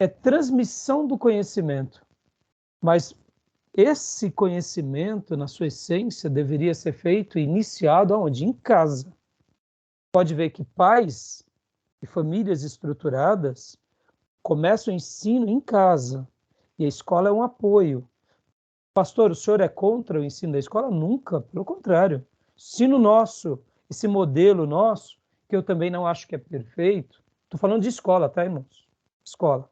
é transmissão do conhecimento. Mas esse conhecimento, na sua essência, deveria ser feito e iniciado aonde? Em casa. Pode ver que pais e famílias estruturadas começam o ensino em casa. E a escola é um apoio. Pastor, o senhor é contra o ensino da escola? Nunca, pelo contrário. Ensino nosso, esse modelo nosso, que eu também não acho que é perfeito, Estou falando de escola, tá, irmãos? Escola.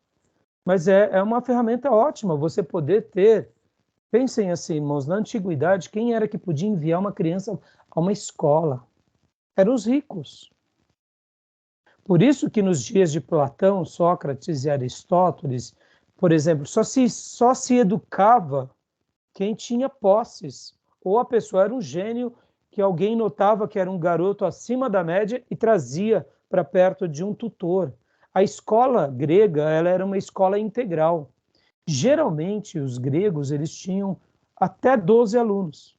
Mas é uma ferramenta ótima você poder ter. Pensem assim, irmãos, na antiguidade, quem era que podia enviar uma criança a uma escola? Eram os ricos. Por isso que nos dias de Platão, Sócrates e Aristóteles, por exemplo, só se educava quem tinha posses. Ou a pessoa era um gênio que alguém notava que era um garoto acima da média e trazia para perto de um tutor. A escola grega, ela era uma escola integral. Geralmente, os gregos, eles tinham até 12 alunos.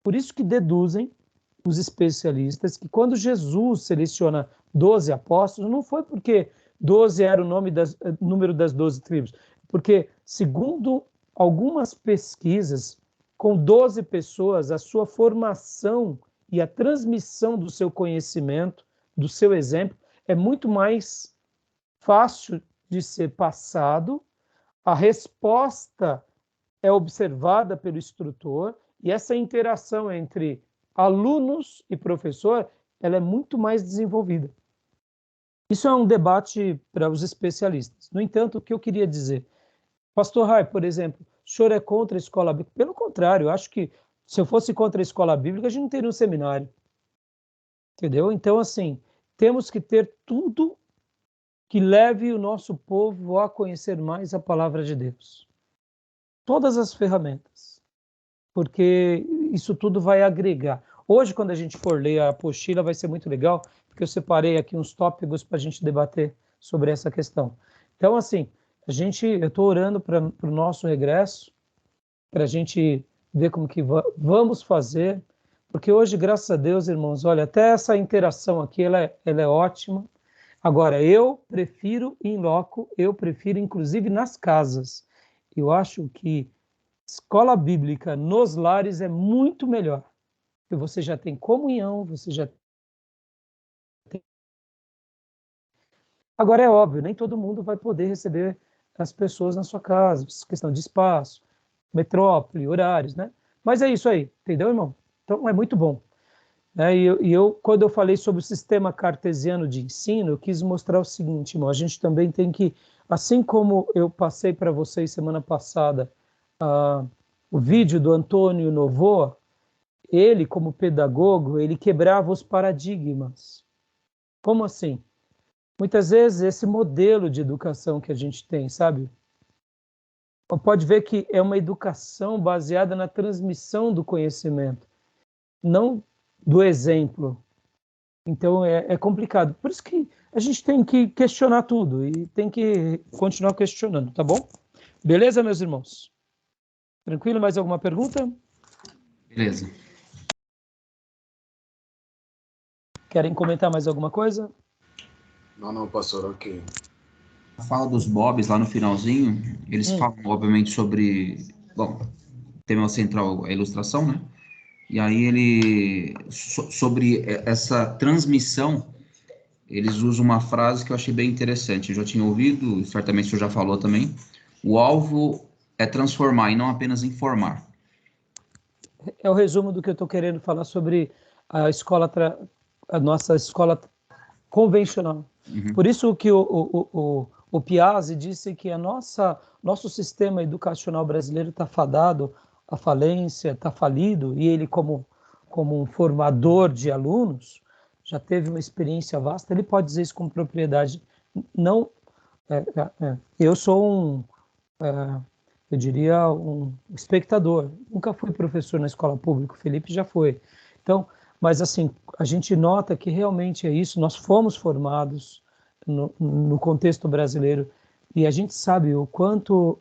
Por isso que deduzem os especialistas que quando Jesus seleciona 12 apóstolos, não foi porque 12 era o número das 12 tribos, porque, segundo algumas pesquisas, com 12 pessoas, a sua formação e a transmissão do seu conhecimento, do seu exemplo, é muito mais fácil de ser passado, a resposta é observada pelo instrutor e essa interação entre alunos e professor, ela é muito mais desenvolvida. Isso é um debate para os especialistas. No entanto, o que eu queria dizer? Pastor Rai, por exemplo, o senhor é contra a escola bíblica? Pelo contrário, eu acho que se eu fosse contra a escola bíblica, a gente não teria um seminário. Entendeu? Então, assim, temos que ter tudo que leve o nosso povo a conhecer mais a palavra de Deus. Todas as ferramentas. Porque isso tudo vai agregar. Hoje, quando a gente for ler a apostila, vai ser muito legal, porque eu separei aqui uns tópicos para a gente debater sobre essa questão. Então, assim, eu estou orando para o nosso regresso, para a gente ver como que vamos fazer, porque hoje, graças a Deus, irmãos, olha, até essa interação aqui, ela é ótima. Agora, eu prefiro in loco, eu prefiro inclusive nas casas. Eu acho que escola bíblica nos lares é muito melhor, porque você já tem comunhão, você já tem... Agora, é óbvio, nem todo mundo vai poder receber as pessoas na sua casa, questão de espaço, metrópole, horários, né? Mas é isso aí, entendeu, irmão? Então, é muito bom. Quando eu falei sobre o sistema cartesiano de ensino, eu quis mostrar o seguinte, irmão, a gente também tem que, assim como eu passei para vocês semana passada, o vídeo do Antônio Novoa, ele, como pedagogo, ele quebrava os paradigmas. Como assim? Muitas vezes esse modelo de educação que a gente tem, sabe? Pode ver que é uma educação baseada na transmissão do conhecimento, não do exemplo. Então é complicado. Por isso que a gente tem que questionar tudo e tem que continuar questionando, tá bom? Beleza, meus irmãos? Tranquilo? Mais alguma pergunta? Beleza. Querem comentar mais alguma coisa? Não, pastor, ok. A fala dos Bobs lá no finalzinho, eles falam, obviamente, sobre... Bom, tema central é a ilustração, né? E aí sobre essa transmissão, eles usam uma frase que eu achei bem interessante. Eu já tinha ouvido, certamente o senhor já falou também. O alvo é transformar e não apenas informar. É o resumo do que eu estou querendo falar sobre a nossa escola convencional. Uhum. Por isso que o Piazzi disse que nosso sistema educacional brasileiro está fadado à falência, está falido, e ele, como um formador de alunos, já teve uma experiência vasta, ele pode dizer isso com propriedade. Não, eu sou eu diria, um espectador. Nunca fui professor na escola pública, o Felipe já foi. Então, mas assim, a gente nota que realmente é isso, nós fomos formados no contexto brasileiro e a gente sabe o quanto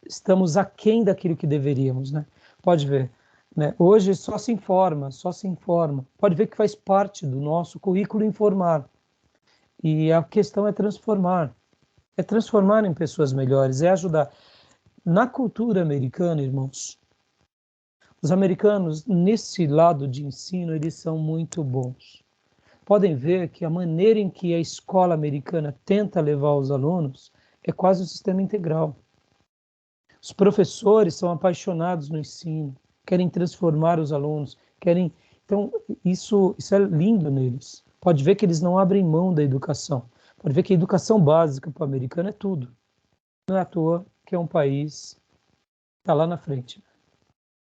estamos aquém daquilo que deveríamos, né? Pode ver, né? Hoje só se informa. Pode ver que faz parte do nosso currículo informar. E a questão é transformar em pessoas melhores, é ajudar. Na cultura americana, irmãos, os americanos, nesse lado de ensino, eles são muito bons. Podem ver que a maneira em que a escola americana tenta levar os alunos é quase um sistema integral. Os professores são apaixonados no ensino, querem transformar os alunos, Então, isso é lindo neles. Pode ver que eles não abrem mão da educação. Pode ver que a educação básica para o americano é tudo. Não é à toa que é um país que está lá na frente.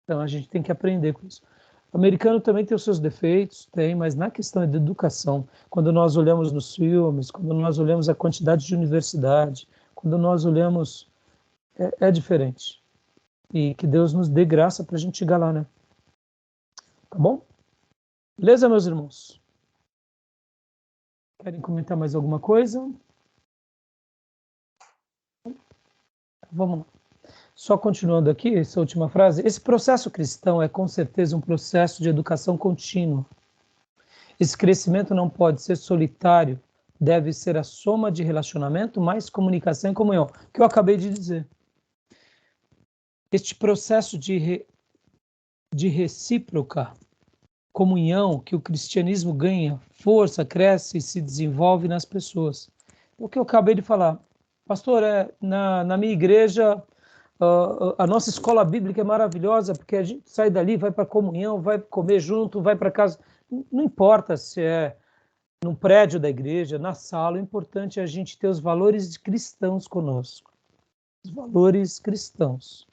Então a gente tem que aprender com isso. O americano também tem os seus defeitos, tem, mas na questão de educação, quando nós olhamos nos filmes, quando nós olhamos a quantidade de universidade, quando nós olhamos, é diferente. E que Deus nos dê graça para a gente chegar lá, né? Tá bom? Beleza, meus irmãos? Querem comentar mais alguma coisa? Vamos lá. Só continuando aqui, essa última frase. Esse processo cristão é com certeza um processo de educação contínua. Esse crescimento não pode ser solitário, deve ser a soma de relacionamento mais comunicação e comunhão, que eu acabei de dizer. Este processo de recíproca comunhão que o cristianismo ganha força, cresce e se desenvolve nas pessoas. O que eu acabei de falar. Pastor, na minha igreja, a nossa escola bíblica é maravilhosa, porque a gente sai dali, vai para a comunhão, vai comer junto, vai para casa. Não importa se é num prédio da igreja, na sala, o importante é a gente ter os valores cristãos conosco. Os valores cristãos.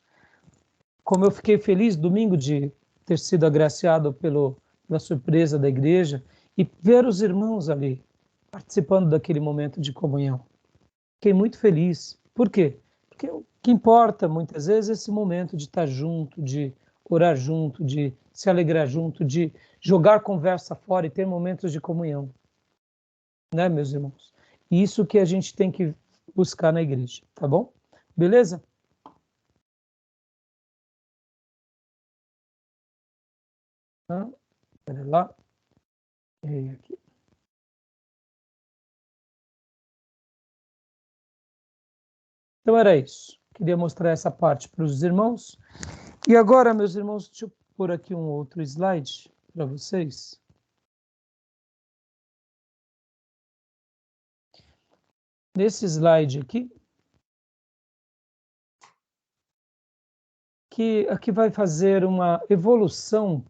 Como eu fiquei feliz domingo de ter sido agraciado pela surpresa da igreja e ver os irmãos ali participando daquele momento de comunhão. Fiquei muito feliz. Por quê? Porque o que importa muitas vezes é esse momento de estar junto, de orar junto, de se alegrar junto, de jogar conversa fora e ter momentos de comunhão. Né, meus irmãos? Isso que a gente tem que buscar na igreja, tá bom? Beleza? Pera lá. Aqui. Então era isso. Queria mostrar essa parte para os irmãos. E agora, meus irmãos, deixa eu pôr aqui um outro slide para vocês. Nesse slide aqui, que aqui vai fazer uma evolução,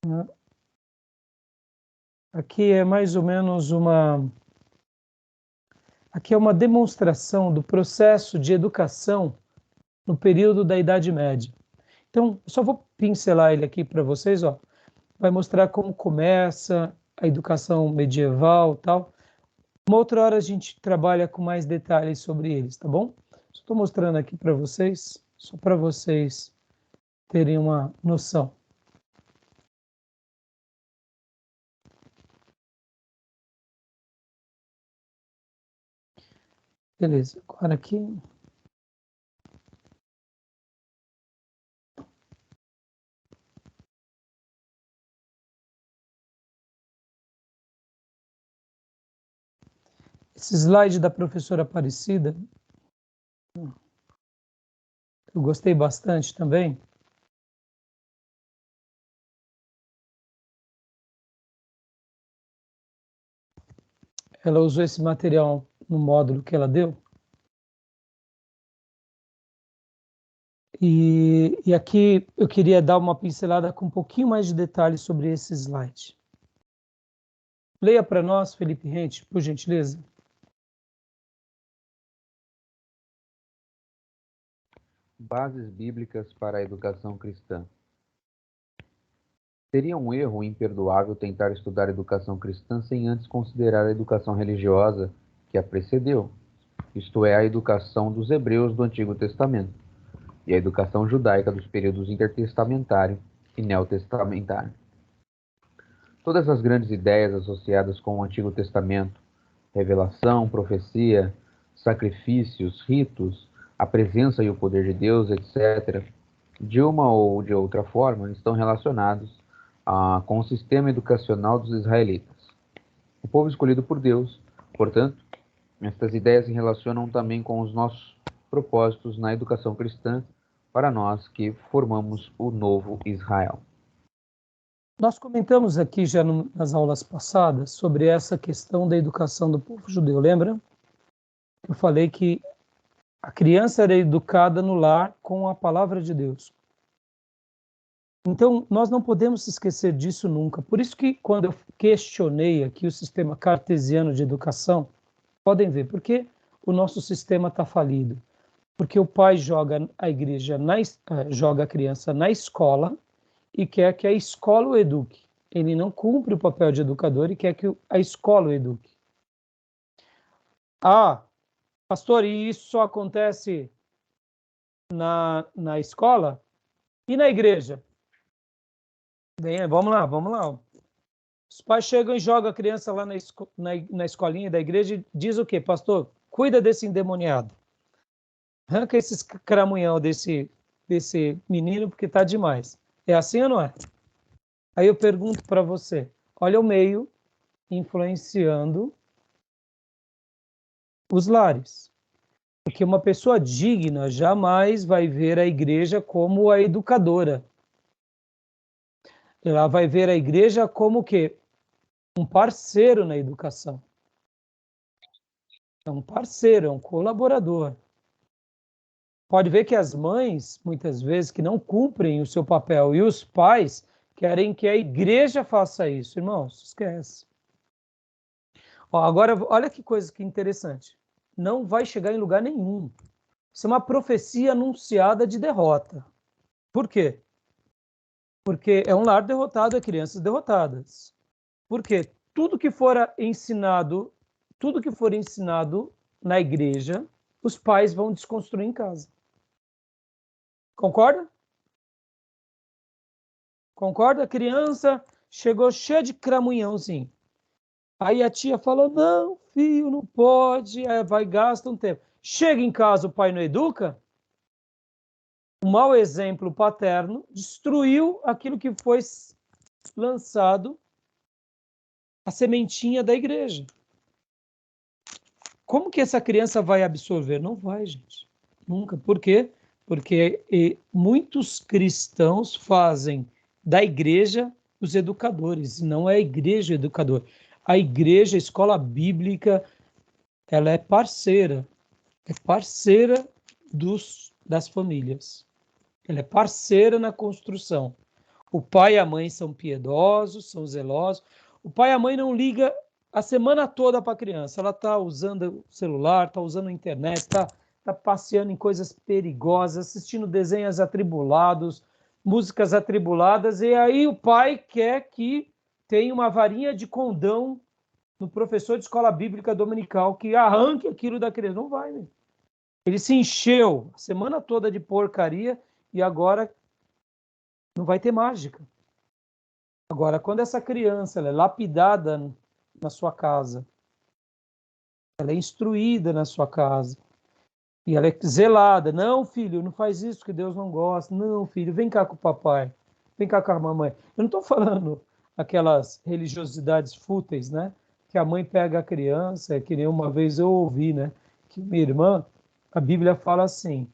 né? Aqui é mais ou menos aqui é uma demonstração do processo de educação no período da Idade Média. Então, eu só vou pincelar ele aqui para vocês, ó. Vai mostrar como começa a educação medieval, tal. Uma outra hora a gente trabalha com mais detalhes sobre eles, tá bom? Estou mostrando aqui para vocês, só para vocês terem uma noção. Beleza, agora aqui. Esse slide da professora Aparecida, eu gostei bastante também. Ela usou esse material no módulo que ela deu. E aqui eu queria dar uma pincelada com um pouquinho mais de detalhes sobre esse slide. Leia para nós, Felipe Rente, por gentileza. Bases bíblicas para a educação cristã. Seria um erro imperdoável tentar estudar educação cristã sem antes considerar a educação religiosa que a precedeu, isto é, a educação dos hebreus do Antigo Testamento, e a educação judaica dos períodos intertestamentário e neotestamentário. Todas as grandes ideias associadas com o Antigo Testamento, revelação, profecia, sacrifícios, ritos, a presença e o poder de Deus, etc., de uma ou de outra forma, estão relacionados com o sistema educacional dos israelitas. O povo escolhido por Deus, portanto, estas ideias se relacionam também com os nossos propósitos na educação cristã para nós que formamos o novo Israel. Nós comentamos aqui já nas aulas passadas sobre essa questão da educação do povo judeu, lembra? Eu falei que a criança era educada no lar com a palavra de Deus. Então, nós não podemos esquecer disso nunca. Por isso que, quando eu questionei aqui o sistema cartesiano de educação, podem ver, por que o nosso sistema está falido? Porque o pai joga joga a criança na escola e quer que a escola o eduque. Ele não cumpre o papel de educador e quer que a escola o eduque. Ah, pastor, e isso só acontece na escola? E na igreja? Bem, vamos lá. Os pais chegam e jogam a criança lá na escolinha da igreja e diz o quê? Pastor, cuida desse endemoniado. Arranca esses cramunhão desse menino porque tá demais. É assim ou não é? Aí eu pergunto para você, olha o meio influenciando os lares. Porque uma pessoa digna jamais vai ver a igreja como a educadora. Ela vai ver a igreja como o quê? Um parceiro na educação. É um parceiro, é um colaborador. Pode ver que as mães, muitas vezes, que não cumprem o seu papel, e os pais querem que a igreja faça isso. Irmãos, esquece. Ó, agora, olha que coisa que interessante. Não vai chegar em lugar nenhum. Isso é uma profecia anunciada de derrota. Por quê? Porque é um lar derrotado, é crianças derrotadas. Por quê? Tudo que for ensinado na igreja, os pais vão desconstruir em casa. Concorda? Concorda? A criança chegou cheia de cramunhãozinho. Aí a tia falou, não, filho, não pode. Aí vai, gasta um tempo. Chega em casa, o pai não educa. O mau exemplo paterno destruiu aquilo que foi lançado, a sementinha da igreja. Como que essa criança vai absorver? Não vai, gente. Nunca. Por quê? Porque muitos cristãos fazem da igreja os educadores, não é a igreja o educador. A igreja, a escola bíblica, ela é parceira das famílias. Ela é parceira na construção. O pai e a mãe são piedosos, são zelosos. O pai e a mãe não ligam a semana toda para a criança. Ela está usando o celular, está usando a internet, está passeando em coisas perigosas, assistindo desenhos atribulados, músicas atribuladas, e aí o pai quer que tenha uma varinha de condão no professor de escola bíblica dominical que arranque aquilo da criança. Não vai, né? Ele se encheu a semana toda de porcaria e agora não vai ter mágica. Agora, quando essa criança ela é lapidada na sua casa, ela é instruída na sua casa, e ela é zelada. Não, filho, não faz isso que Deus não gosta. Não, filho, vem cá com o papai. Vem cá com a mamãe. Eu não estou falando aquelas religiosidades fúteis, né? Que a mãe pega a criança, que nem uma vez eu ouvi, né? Que minha irmã, a Bíblia fala assim,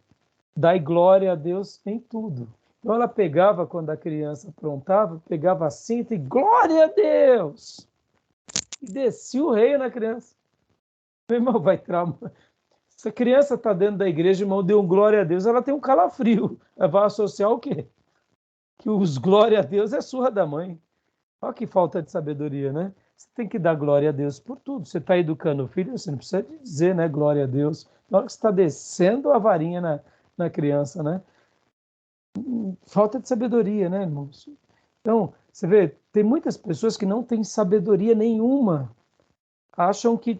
dai glória a Deus em tudo. Então ela pegava, quando a criança aprontava, pegava a cinta e glória a Deus! E descia o rei na criança. Meu irmão, vai trauma. Se a criança está dentro da igreja, irmão, deu um glória a Deus, ela tem um calafrio. Ela vai associar o quê? Que os glória a Deus é surra da mãe. Olha que falta de sabedoria, né? Você tem que dar glória a Deus por tudo. Você está educando o filho, você não precisa dizer, né, glória a Deus. Na hora que você está descendo a varinha na criança, né? Falta de sabedoria, né, irmãos? Então, você vê, tem muitas pessoas que não têm sabedoria nenhuma. Acham que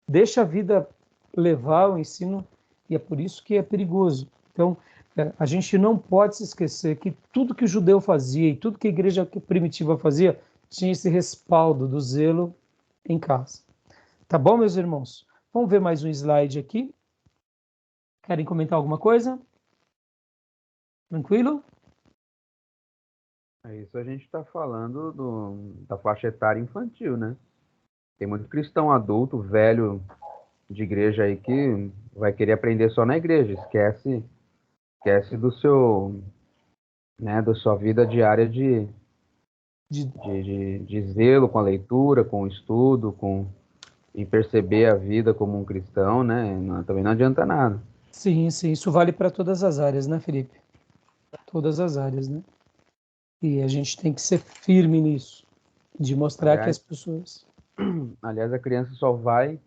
deixa a vida levar o ensino, e é por isso que é perigoso. Então, a gente não pode se esquecer que tudo que o judeu fazia e tudo que a igreja primitiva fazia tinha esse respaldo do zelo em casa. Tá bom, meus irmãos? Vamos ver mais um slide aqui. Querem comentar alguma coisa? Tranquilo? É isso, a gente está falando da faixa etária infantil, né? Tem muito cristão adulto, velho, de igreja aí que vai querer aprender só na igreja, esquece do seu, né, da sua vida diária de zelo com a leitura, com o estudo, em perceber a vida como um cristão, né? Também não adianta nada. Sim, isso vale para todas as áreas, né, Felipe? Todas as áreas, né? E a gente tem que ser firme nisso, de mostrar que as pessoas... Aliás, a criança só vai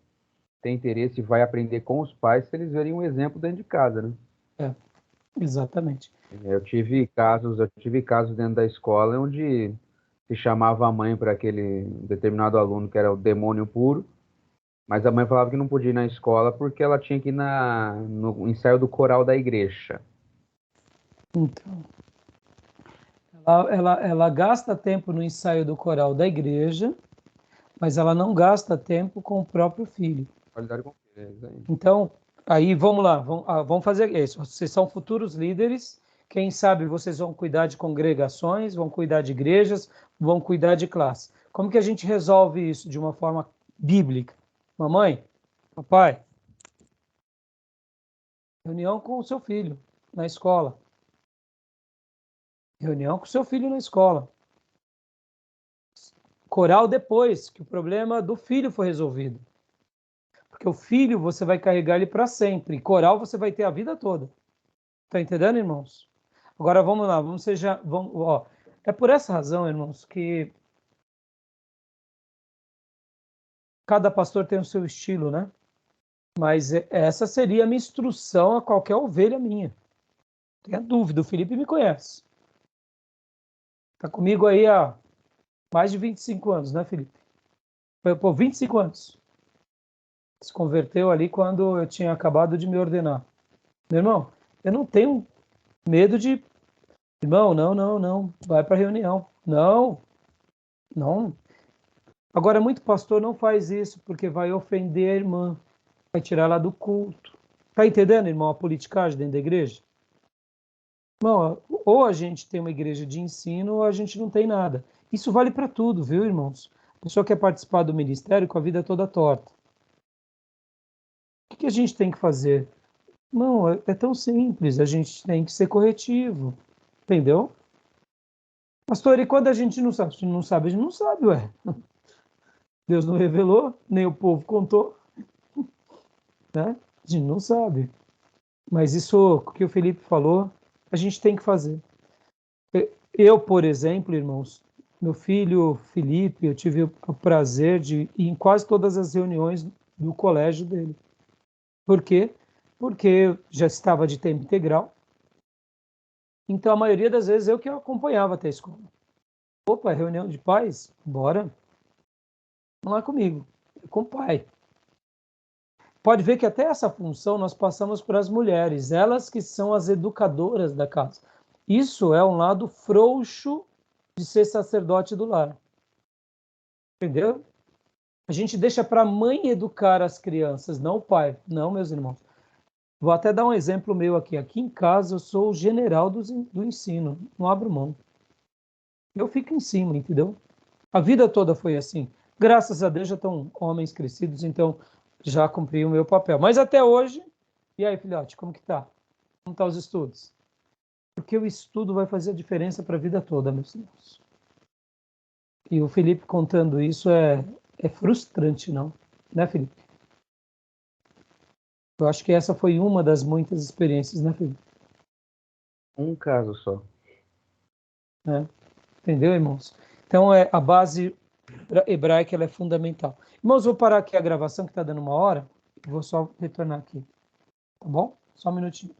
ter interesse e vai aprender com os pais se eles verem um exemplo dentro de casa, né? Exatamente. Eu tive casos dentro da escola onde se chamava a mãe para aquele determinado aluno que era o demônio puro, mas a mãe falava que não podia ir na escola porque ela tinha que ir no ensaio do coral da igreja. Então, ela gasta tempo no ensaio do coral da igreja, mas ela não gasta tempo com o próprio filho. Qualidade com filho, é isso aí. Então, aí vamos lá, vamos fazer isso. Vocês são futuros líderes, quem sabe vocês vão cuidar de congregações, vão cuidar de igrejas, vão cuidar de classe. Como que a gente resolve isso de uma forma bíblica? Mamãe, papai, reunião com o seu filho na escola. Reunião com o seu filho na escola. Coral depois, que o problema do filho foi resolvido. Porque o filho você vai carregar ele para sempre. E coral você vai ter a vida toda. Tá entendendo, irmãos? Agora vamos lá, ó. É por essa razão, irmãos, que cada pastor tem o seu estilo, né? Mas essa seria a minha instrução a qualquer ovelha minha. Tenha dúvida, o Felipe me conhece. Tá comigo aí há mais de 25 anos, né, Felipe? Foi por 25 anos. Se converteu ali quando eu tinha acabado de me ordenar. Meu irmão, eu não tenho medo de... Irmão, não. Vai para a reunião. Não. Agora, muito pastor não faz isso porque vai ofender a irmã. Vai tirar ela do culto. Tá entendendo, irmão, a politicagem dentro da igreja? Irmão, ou a gente tem uma igreja de ensino ou a gente não tem nada. Isso vale para tudo, viu, irmãos? A pessoa quer participar do ministério com a vida toda torta. O que a gente tem que fazer? Não, é tão simples, a gente tem que ser corretivo, entendeu? Pastor, e quando a gente não sabe? Se não sabe, a gente não sabe, ué. Deus não revelou, nem o povo contou, né? A gente não sabe. Mas isso que o Felipe falou, a gente tem que fazer. Eu, por exemplo, irmãos, meu filho Felipe, eu tive o prazer de ir em quase todas as reuniões do colégio dele. Por quê? Porque já estava de tempo integral. Então, a maioria das vezes eu que acompanhava até a escola. Opa, reunião de pais? Bora. Não é comigo, é com o pai. Pode ver que até essa função nós passamos para as mulheres, elas que são as educadoras da casa. Isso é um lado frouxo de ser sacerdote do lar. Entendeu? A gente deixa para a mãe educar as crianças, não o pai. Não, meus irmãos. Vou até dar um exemplo meu aqui. Aqui em casa eu sou o general do ensino, não abro mão. Eu fico em cima, entendeu? A vida toda foi assim. Graças a Deus já estão homens crescidos, então já cumpri o meu papel. Mas até hoje, e aí, filhote, como que tá? Como tá os estudos? Porque o estudo vai fazer a diferença para a vida toda, meus irmãos. E o Felipe contando isso é frustrante, não? Né, Felipe? Eu acho que essa foi uma das muitas experiências, né, Felipe? Um caso só. É. Entendeu, irmãos? Então, a base hebraica ela é fundamental. Irmãos, vou parar aqui a gravação, que está dando 1 hora. Vou só retornar aqui. Tá bom? Só um minutinho.